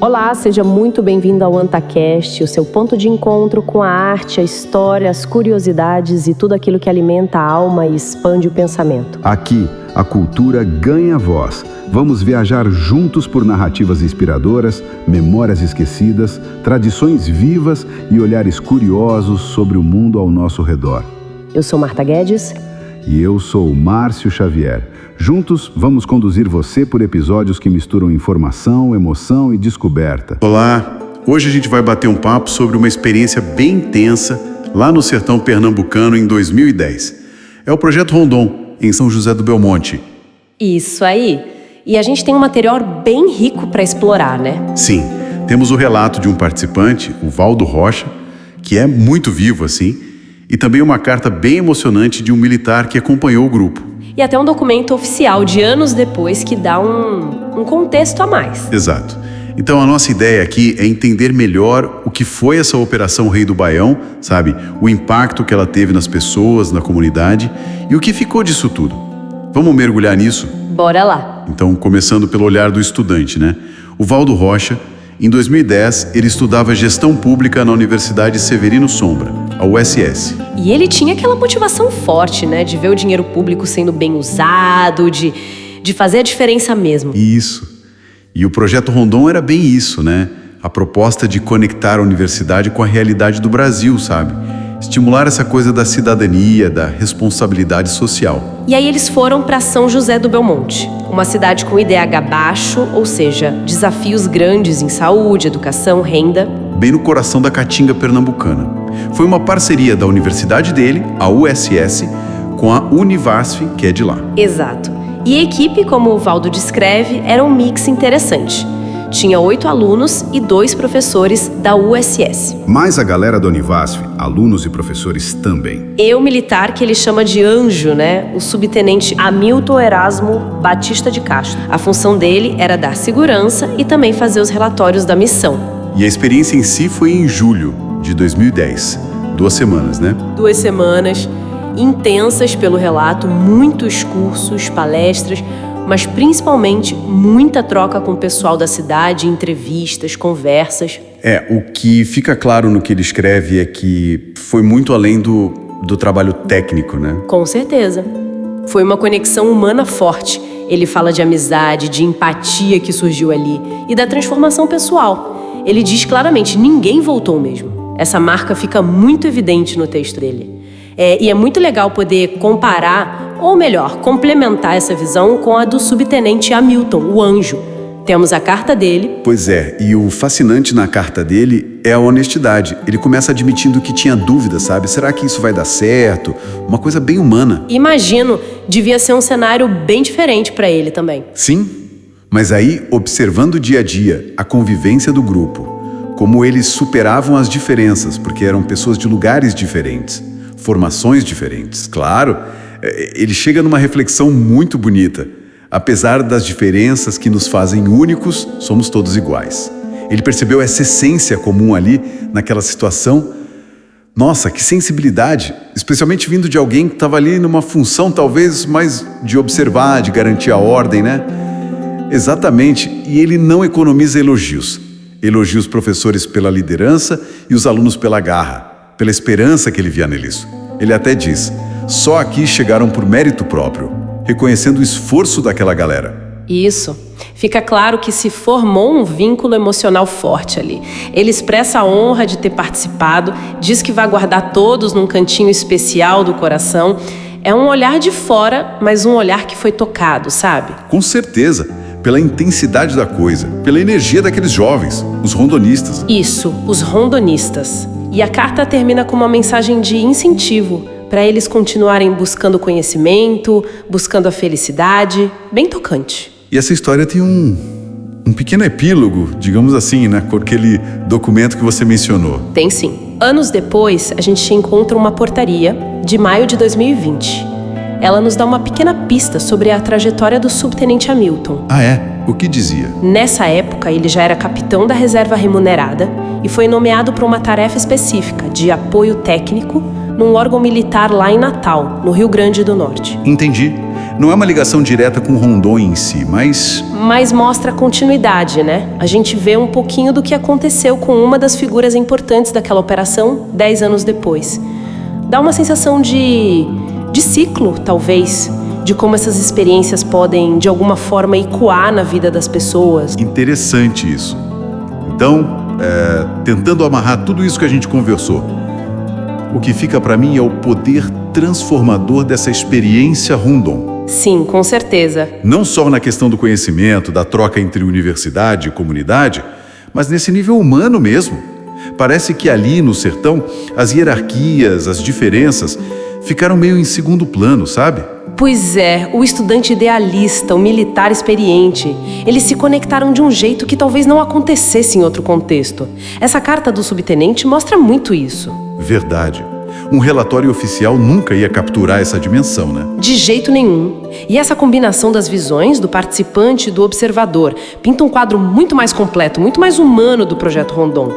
Olá, seja muito bem-vindo ao AntaCast, o seu ponto de encontro com a arte, a história, as curiosidades e tudo aquilo que alimenta a alma e expande o pensamento. Aqui, a cultura ganha voz. Vamos viajar juntos por narrativas inspiradoras, memórias esquecidas, tradições vivas e olhares curiosos sobre o mundo ao nosso redor. Eu sou Marta Guedes. E eu sou Márcio Xavier. Juntos, vamos conduzir você por episódios que misturam informação, emoção e descoberta. Olá! Hoje a gente vai bater um papo sobre uma experiência bem intensa lá no sertão pernambucano em 2010. É o Projeto Rondon, em São José do Belmonte. Isso aí! E a gente tem um material bem rico para explorar, né? Sim, temos o relato de um participante, o Valdo Rocha, que é muito vivo assim, e também uma carta bem emocionante de um militar que acompanhou o grupo. E até um documento oficial de anos depois que dá um contexto a mais. Exato. Então a nossa ideia aqui é entender melhor o que foi essa Operação Rei do Baião, sabe? O impacto que ela teve nas pessoas, na comunidade e o que ficou disso tudo. Vamos mergulhar nisso? Bora lá! Então, começando pelo olhar do estudante, né? O Valdo Rocha, em 2010, ele estudava gestão pública na Universidade Severino Sombra, a USS. E ele tinha aquela motivação forte, né? De ver o dinheiro público sendo bem usado, de fazer a diferença mesmo. Isso. E o Projeto Rondon era bem isso, né? A proposta de conectar a universidade com a realidade do Brasil, sabe? Estimular essa coisa da cidadania, da responsabilidade social. E aí eles foram para São José do Belmonte, uma cidade com IDH baixo, ou seja, desafios grandes em saúde, educação, renda. Bem no coração da caatinga pernambucana. Foi uma parceria da universidade dele, a USS, com a Univasf, que é de lá. Exato. E a equipe, como o Valdo descreve, era um mix interessante. Tinha 8 alunos e 2 professores da USS. Mais a galera da Univasf, alunos e professores também. E o militar que ele chama de anjo, né? O subtenente Hamilton Erasmo Batista de Castro. A função dele era dar segurança e também fazer os relatórios da missão. E a experiência em si foi em julho de 2010. 2 semanas, né? 2 semanas intensas pelo relato, muitos cursos, palestras, mas principalmente muita troca com o pessoal da cidade, entrevistas, conversas. O que fica claro no que ele escreve é que foi muito além do trabalho técnico, né? Com certeza. Foi uma conexão humana forte. Ele fala de amizade, de empatia que surgiu ali e da transformação pessoal. Ele diz claramente, ninguém voltou mesmo. Essa marca fica muito evidente no texto dele. E é muito legal poder comparar, ou melhor, complementar essa visão com a do subtenente Hamilton, o anjo. Temos a carta dele. Pois é, e o fascinante na carta dele é a honestidade. Ele começa admitindo que tinha dúvida, sabe? Será que isso vai dar certo? Uma coisa bem humana. Imagino, devia ser um cenário bem diferente para ele também. Sim, mas aí, observando o dia a dia, a convivência do grupo, como eles superavam as diferenças, porque eram pessoas de lugares diferentes, formações diferentes, claro. Ele chega numa reflexão muito bonita. Apesar das diferenças que nos fazem únicos, somos todos iguais. Ele percebeu essa essência comum ali, naquela situação. Nossa, que sensibilidade! Especialmente vindo de alguém que estava ali numa função talvez mais de observar, de garantir a ordem, né? Exatamente, e ele não economiza elogios. Elogia os professores pela liderança e os alunos pela garra, pela esperança que ele via neles. Ele até diz, só aqui chegaram por mérito próprio, reconhecendo o esforço daquela galera. Isso. Fica claro que se formou um vínculo emocional forte ali. Ele expressa a honra de ter participado, diz que vai guardar todos num cantinho especial do coração. É um olhar de fora, mas um olhar que foi tocado, sabe? Com certeza, pela intensidade da coisa, pela energia daqueles jovens, os rondonistas. Isso, os rondonistas. E a carta termina com uma mensagem de incentivo para eles continuarem buscando conhecimento, buscando a felicidade, bem tocante. E essa história tem um pequeno epílogo, digamos assim, né, com aquele documento que você mencionou. Tem sim. Anos depois, a gente encontra uma portaria de maio de 2020. Ela nos dá uma pequena pista sobre a trajetória do subtenente Hamilton. Ah, é? O que dizia? Nessa época, ele já era capitão da reserva remunerada e foi nomeado para uma tarefa específica de apoio técnico num órgão militar lá em Natal, no Rio Grande do Norte. Entendi. Não é uma ligação direta com Rondon em si, mas Mas mostra a continuidade, né? A gente vê um pouquinho do que aconteceu com uma das figuras importantes daquela operação 10 anos depois. Dá uma sensação de ciclo, talvez, de como essas experiências podem, de alguma forma, ecoar na vida das pessoas. interessante isso. Então, tentando amarrar tudo isso que a gente conversou, o que fica para mim é o poder transformador dessa experiência Rondon. Sim, com certeza. Não só na questão do conhecimento, da troca entre universidade e comunidade, mas nesse nível humano mesmo. Parece que ali no sertão, as hierarquias, as diferenças, ficaram meio em segundo plano, sabe? Pois é, o estudante idealista, o militar experiente, eles se conectaram de um jeito que talvez não acontecesse em outro contexto. Essa carta do subtenente mostra muito isso. Verdade. Um relatório oficial nunca ia capturar essa dimensão, né? De jeito nenhum. E essa combinação das visões do participante e do observador pinta um quadro muito mais completo, muito mais humano do projeto Rondon.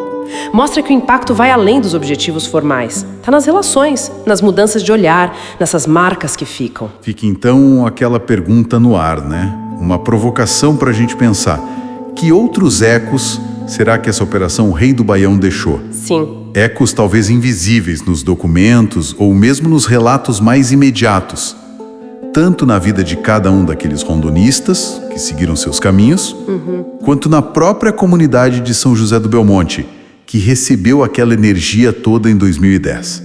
Mostra que o impacto vai além dos objetivos formais. Está nas relações, nas mudanças de olhar, nessas marcas que ficam. Fica então aquela pergunta no ar, né? Uma provocação para a gente pensar. Que outros ecos será que essa Operação Rei do Baião deixou? Sim. Ecos talvez invisíveis nos documentos ou mesmo nos relatos mais imediatos. Tanto na vida de cada um daqueles rondonistas, que seguiram seus caminhos, quanto na própria comunidade de São José do Belmonte, que recebeu aquela energia toda em 2010.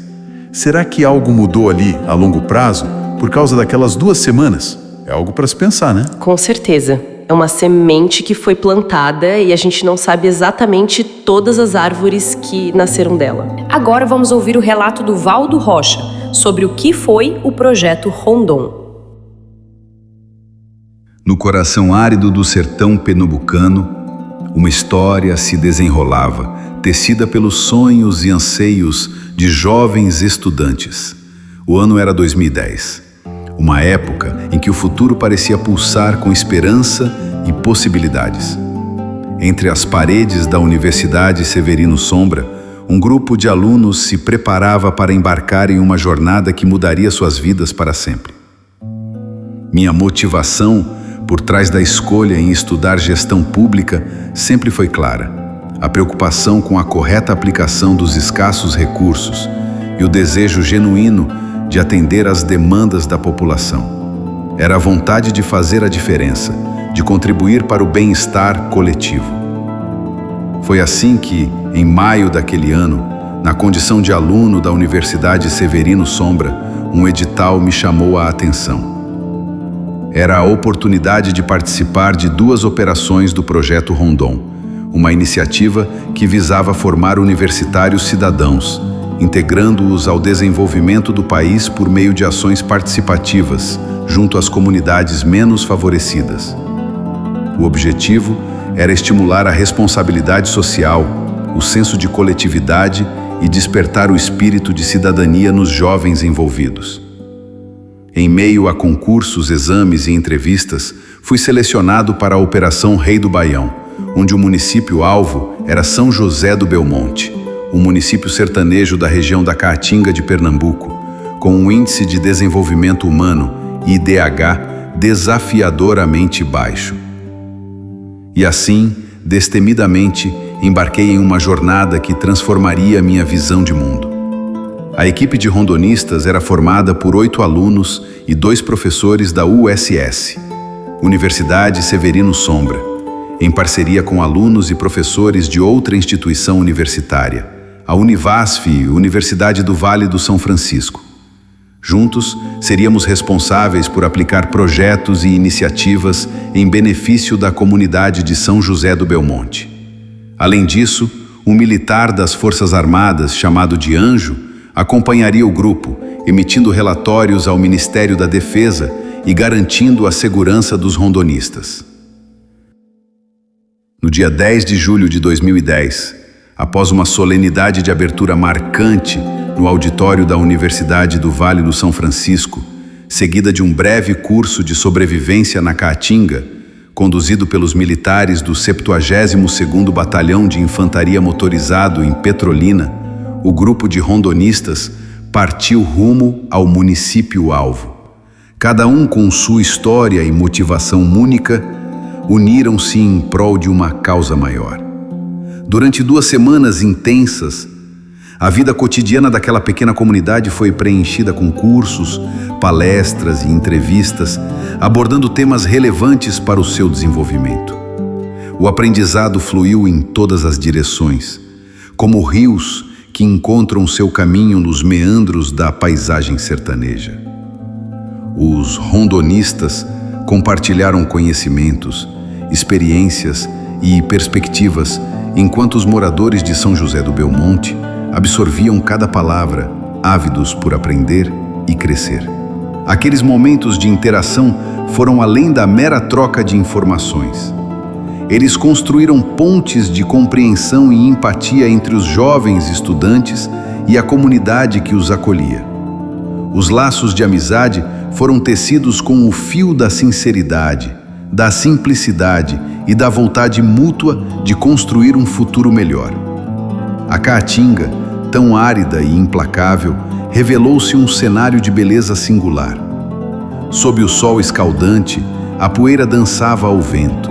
Será que algo mudou ali a longo prazo por causa daquelas 2 semanas? É algo para se pensar, né? Com certeza. É uma semente que foi plantada e a gente não sabe exatamente todas as árvores que nasceram dela. Agora vamos ouvir o relato do Valdo Rocha sobre o que foi o projeto Rondon. No coração árido do sertão pernambucano, uma história se desenrolava, tecida pelos sonhos e anseios de jovens estudantes. O ano era 2010, uma época em que o futuro parecia pulsar com esperança e possibilidades. Entre as paredes da Universidade Severino Sombra, um grupo de alunos se preparava para embarcar em uma jornada que mudaria suas vidas para sempre. Minha motivação por trás da escolha em estudar gestão pública sempre foi clara: a preocupação com a correta aplicação dos escassos recursos e o desejo genuíno de atender às demandas da população. Era a vontade de fazer a diferença, de contribuir para o bem-estar coletivo. Foi assim que, em maio daquele ano, na condição de aluno da Universidade Severino Sombra, um edital me chamou a atenção. Era a oportunidade de participar de 2 operações do Projeto Rondon, uma iniciativa que visava formar universitários cidadãos, integrando-os ao desenvolvimento do país por meio de ações participativas junto às comunidades menos favorecidas. O objetivo era estimular a responsabilidade social, o senso de coletividade e despertar o espírito de cidadania nos jovens envolvidos. Em meio a concursos, exames e entrevistas, fui selecionado para a Operação Rei do Baião, onde o município-alvo era São José do Belmonte, um município sertanejo da região da Caatinga de Pernambuco, com um índice de desenvolvimento humano, IDH, desafiadoramente baixo. E assim, destemidamente, embarquei em uma jornada que transformaria minha visão de mundo. A equipe de rondonistas era formada por 8 alunos e 2 professores da USS, Universidade Severino Sombra, em parceria com alunos e professores de outra instituição universitária, a Univasf, Universidade do Vale do São Francisco. Juntos, seríamos responsáveis por aplicar projetos e iniciativas em benefício da comunidade de São José do Belmonte. Além disso, um militar das Forças Armadas, chamado de Anjo, acompanharia o grupo, emitindo relatórios ao Ministério da Defesa e garantindo a segurança dos rondonistas. No dia 10 de julho de 2010, após uma solenidade de abertura marcante no auditório da Universidade do Vale do São Francisco, seguida de um breve curso de sobrevivência na Caatinga, conduzido pelos militares do 72º Batalhão de Infantaria Motorizado em Petrolina, o grupo de rondonistas partiu rumo ao município-alvo. Cada um com sua história e motivação única, uniram-se em prol de uma causa maior. Durante 2 semanas intensas, a vida cotidiana daquela pequena comunidade foi preenchida com cursos, palestras e entrevistas, abordando temas relevantes para o seu desenvolvimento. O aprendizado fluiu em todas as direções, como rios que encontram seu caminho nos meandros da paisagem sertaneja. Os rondonistas compartilharam conhecimentos, experiências e perspectivas, enquanto os moradores de São José do Belmonte absorviam cada palavra, ávidos por aprender e crescer. Aqueles momentos de interação foram além da mera troca de informações. Eles construíram pontes de compreensão e empatia entre os jovens estudantes e a comunidade que os acolhia. Os laços de amizade foram tecidos com o fio da sinceridade, da simplicidade e da vontade mútua de construir um futuro melhor. A Caatinga, tão árida e implacável, revelou-se um cenário de beleza singular. Sob o sol escaldante, a poeira dançava ao vento,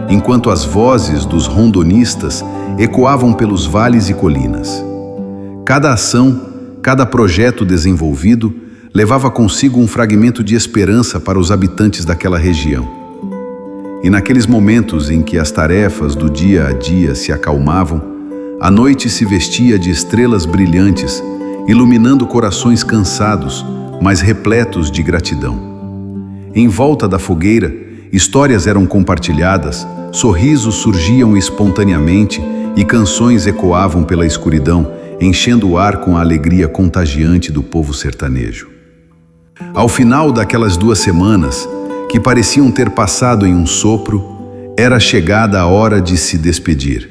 enquanto as vozes dos rondonistas ecoavam pelos vales e colinas. Cada ação, cada projeto desenvolvido levava consigo um fragmento de esperança para os habitantes daquela região. E naqueles momentos em que as tarefas do dia a dia se acalmavam, a noite se vestia de estrelas brilhantes, iluminando corações cansados, mas repletos de gratidão. Em volta da fogueira, histórias eram compartilhadas, sorrisos surgiam espontaneamente e canções ecoavam pela escuridão, enchendo o ar com a alegria contagiante do povo sertanejo. Ao final daquelas 2 semanas, que pareciam ter passado em um sopro, era chegada a hora de se despedir.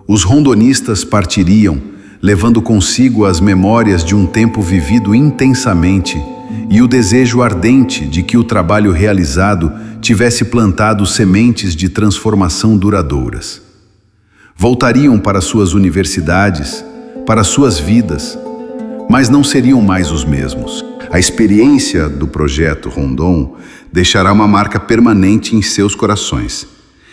Os rondonistas partiriam, levando consigo as memórias de um tempo vivido intensamente e o desejo ardente de que o trabalho realizado tivesse plantado sementes de transformação duradouras. Voltariam para suas universidades, para suas vidas, mas não seriam mais os mesmos. A experiência do projeto Rondon deixará uma marca permanente em seus corações.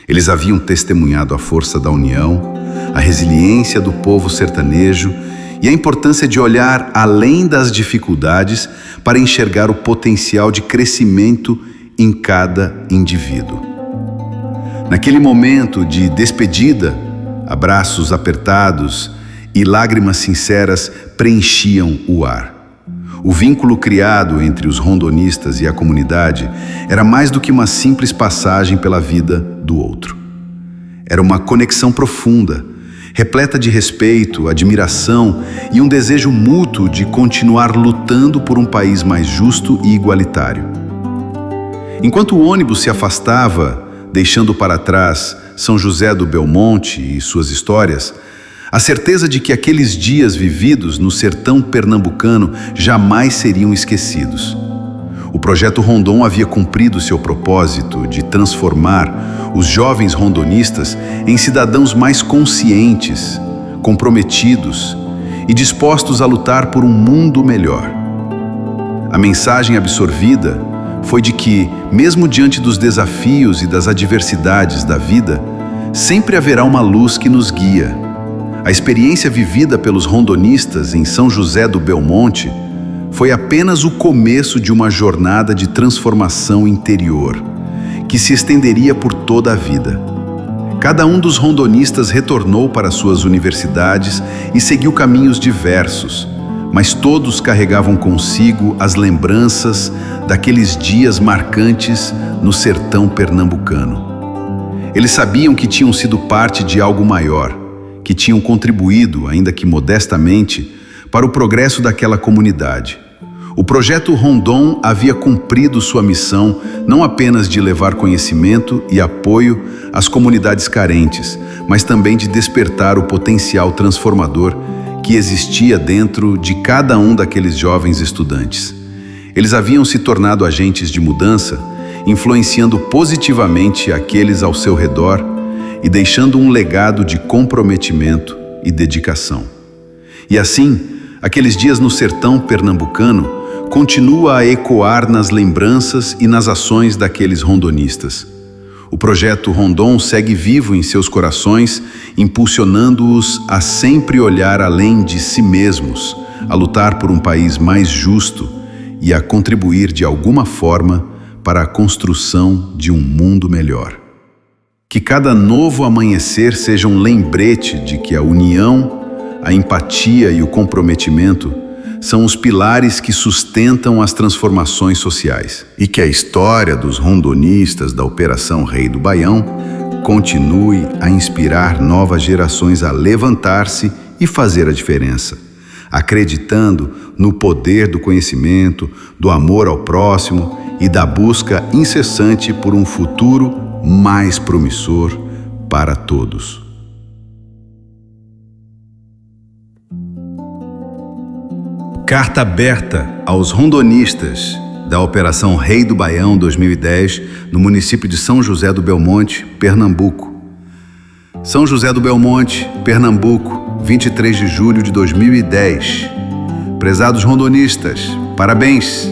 Eles haviam testemunhado a força da união, a resiliência do povo sertanejo e a importância de olhar além das dificuldades para enxergar o potencial de crescimento em cada indivíduo. Naquele momento de despedida, abraços apertados e lágrimas sinceras preenchiam o ar. O vínculo criado entre os rondonistas e a comunidade era mais do que uma simples passagem pela vida do outro. Era uma conexão profunda, repleta de respeito, admiração e um desejo mútuo de continuar lutando por um país mais justo e igualitário. Enquanto o ônibus se afastava, deixando para trás São José do Belmonte e suas histórias, a certeza de que aqueles dias vividos no sertão pernambucano jamais seriam esquecidos. O projeto Rondon havia cumprido seu propósito de transformar os jovens rondonistas em cidadãos mais conscientes, comprometidos e dispostos a lutar por um mundo melhor. A mensagem absorvida foi de que, mesmo diante dos desafios e das adversidades da vida, sempre haverá uma luz que nos guia. A experiência vivida pelos rondonistas em São José do Belmonte foi apenas o começo de uma jornada de transformação interior, que se estenderia por toda a vida. Cada um dos rondonistas retornou para suas universidades e seguiu caminhos diversos, mas todos carregavam consigo as lembranças daqueles dias marcantes no sertão pernambucano. Eles sabiam que tinham sido parte de algo maior, que tinham contribuído, ainda que modestamente, para o progresso daquela comunidade. O projeto Rondon havia cumprido sua missão não apenas de levar conhecimento e apoio às comunidades carentes, mas também de despertar o potencial transformador que existia dentro de cada um daqueles jovens estudantes. Eles haviam se tornado agentes de mudança, influenciando positivamente aqueles ao seu redor e deixando um legado de comprometimento e dedicação. E assim, aqueles dias no sertão pernambucano continua a ecoar nas lembranças e nas ações daqueles rondonistas. O projeto Rondon segue vivo em seus corações, impulsionando-os a sempre olhar além de si mesmos, a lutar por um país mais justo e a contribuir de alguma forma para a construção de um mundo melhor. Que cada novo amanhecer seja um lembrete de que a união, a empatia e o comprometimento são os pilares que sustentam as transformações sociais. E que a história dos rondonistas da Operação Rei do Baião continue a inspirar novas gerações a levantar-se e fazer a diferença, acreditando no poder do conhecimento, do amor ao próximo e da busca incessante por um futuro mais promissor para todos. Carta aberta aos rondonistas da Operação Rei do Baião 2010, no município de São José do Belmonte, Pernambuco. São José do Belmonte, Pernambuco, 23 de julho de 2010. Prezados rondonistas, parabéns!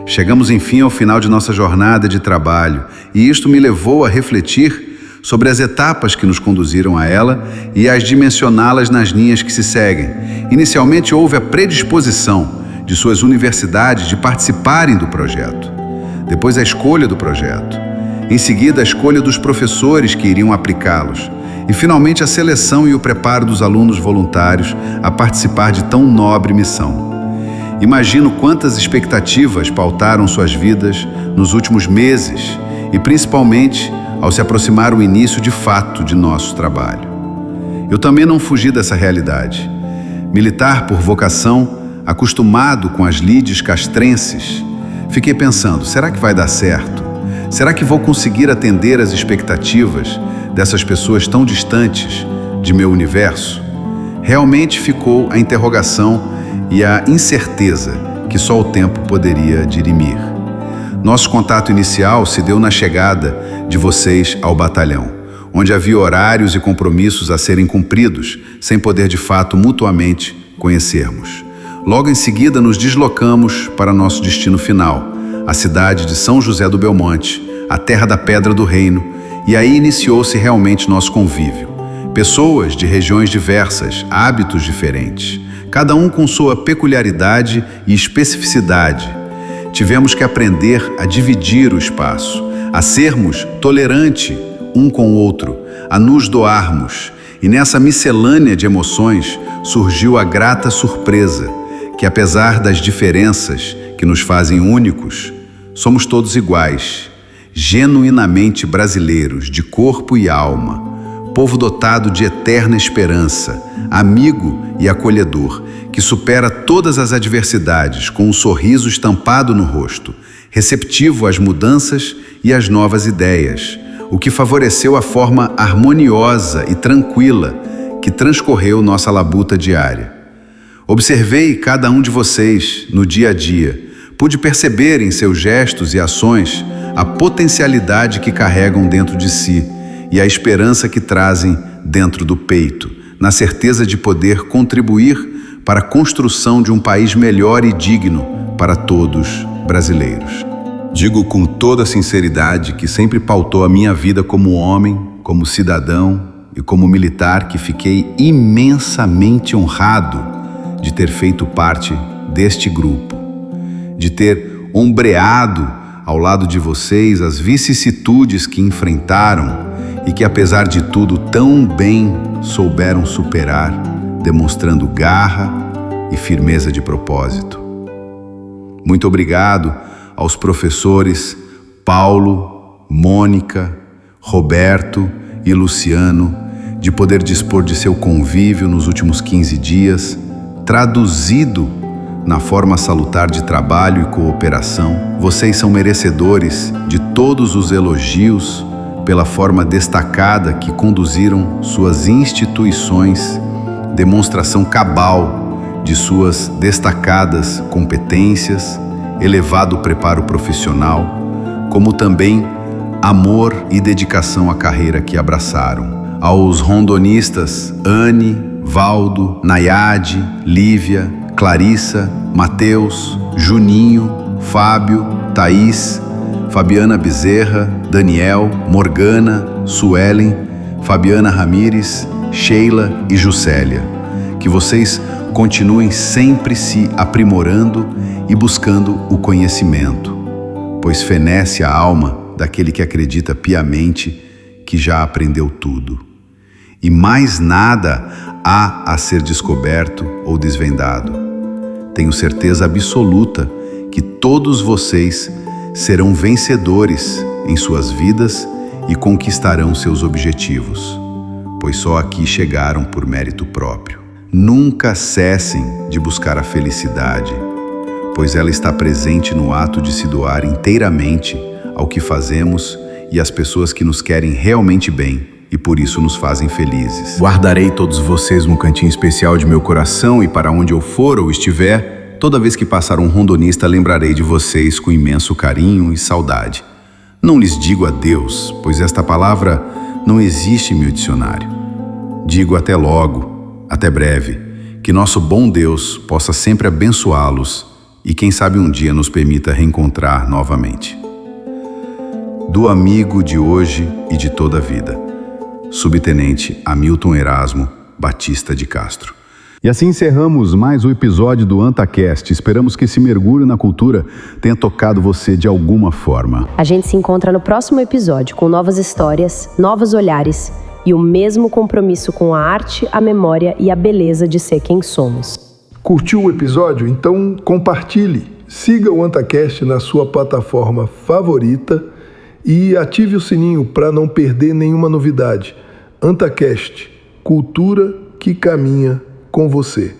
Chegamos enfim ao final de nossa jornada de trabalho e isto me levou a refletir sobre as etapas que nos conduziram a ela e a dimensioná-las nas linhas que se seguem. Inicialmente houve a predisposição de suas universidades de participarem do projeto. Depois a escolha do projeto. Em seguida a escolha dos professores que iriam aplicá-los. E finalmente a seleção e o preparo dos alunos voluntários a participar de tão nobre missão. Imagino quantas expectativas pautaram suas vidas nos últimos meses e principalmente ao se aproximar o início de fato de nosso trabalho. Eu também não fugi dessa realidade. Militar por vocação, acostumado com as lides castrenses, fiquei pensando, será que vai dar certo? Será que vou conseguir atender às expectativas dessas pessoas tão distantes de meu universo? Realmente ficou a interrogação e a incerteza que só o tempo poderia dirimir. Nosso contato inicial se deu na chegada de vocês ao batalhão, onde havia horários e compromissos a serem cumpridos, sem poder de fato mutuamente conhecermos. Logo em seguida nos deslocamos para nosso destino final, a cidade de São José do Belmonte, a terra da Pedra do Reino, e aí iniciou-se realmente nosso convívio. Pessoas de regiões diversas, hábitos diferentes, cada um com sua peculiaridade e especificidade. Tivemos que aprender a dividir o espaço, a sermos tolerantes um com o outro, a nos doarmos. E nessa miscelânea de emoções surgiu a grata surpresa que, apesar das diferenças que nos fazem únicos, somos todos iguais, genuinamente brasileiros, de corpo e alma, povo dotado de eterna esperança, amigo e acolhedor, que supera todas as adversidades com um sorriso estampado no rosto, receptivo às mudanças e às novas ideias, o que favoreceu a forma harmoniosa e tranquila que transcorreu nossa labuta diária. Observei cada um de vocês no dia a dia, pude perceber em seus gestos e ações a potencialidade que carregam dentro de si e a esperança que trazem dentro do peito, na certeza de poder contribuir para a construção de um país melhor e digno para todos brasileiros. Digo com toda sinceridade que sempre pautou a minha vida como homem, como cidadão e como militar, que fiquei imensamente honrado de ter feito parte deste grupo, de ter ombreado ao lado de vocês as vicissitudes que enfrentaram e que, apesar de tudo, tão bem souberam superar, demonstrando garra e firmeza de propósito. Muito obrigado aos professores Paulo, Mônica, Roberto e Luciano, de poder dispor de seu convívio nos últimos 15 dias, traduzido na forma salutar de trabalho e cooperação. Vocês são merecedores de todos os elogios pela forma destacada que conduziram suas instituições, demonstração cabal de suas destacadas competências, elevado preparo profissional, como também amor e dedicação à carreira que abraçaram. Aos rondonistas Anne, Valdo, Nayade, Lívia, Clarissa, Mateus, Juninho, Fábio, Thaís, Fabiana Bezerra, Daniel, Morgana, Suelen, Fabiana Ramires, Sheila e Juscelia. Que vocês continuem sempre se aprimorando e buscando o conhecimento, pois fenece a alma daquele que acredita piamente que já aprendeu tudo. E mais nada há a ser descoberto ou desvendado. Tenho certeza absoluta que todos vocês serão vencedores em suas vidas e conquistarão seus objetivos, pois só aqui chegaram por mérito próprio. Nunca cessem de buscar a felicidade, pois ela está presente no ato de se doar inteiramente ao que fazemos e às pessoas que nos querem realmente bem e por isso nos fazem felizes. Guardarei todos vocês num cantinho especial de meu coração e para onde eu for ou estiver, toda vez que passar um rondonista, lembrarei de vocês com imenso carinho e saudade. Não lhes digo adeus, pois esta palavra não existe em meu dicionário. Digo até logo, até breve, que nosso bom Deus possa sempre abençoá-los e quem sabe um dia nos permita reencontrar novamente. Do amigo de hoje e de toda a vida, Subtenente Hamilton Erasmo Batista de Castro. E assim encerramos mais um episódio do AntaCast. Esperamos que esse mergulho na cultura tenha tocado você de alguma forma. A gente se encontra no próximo episódio com novas histórias, novos olhares e o mesmo compromisso com a arte, a memória e a beleza de ser quem somos. Curtiu o episódio? Então compartilhe. Siga o AntaCast na sua plataforma favorita e ative o sininho para não perder nenhuma novidade. AntaCast, cultura que caminha com você.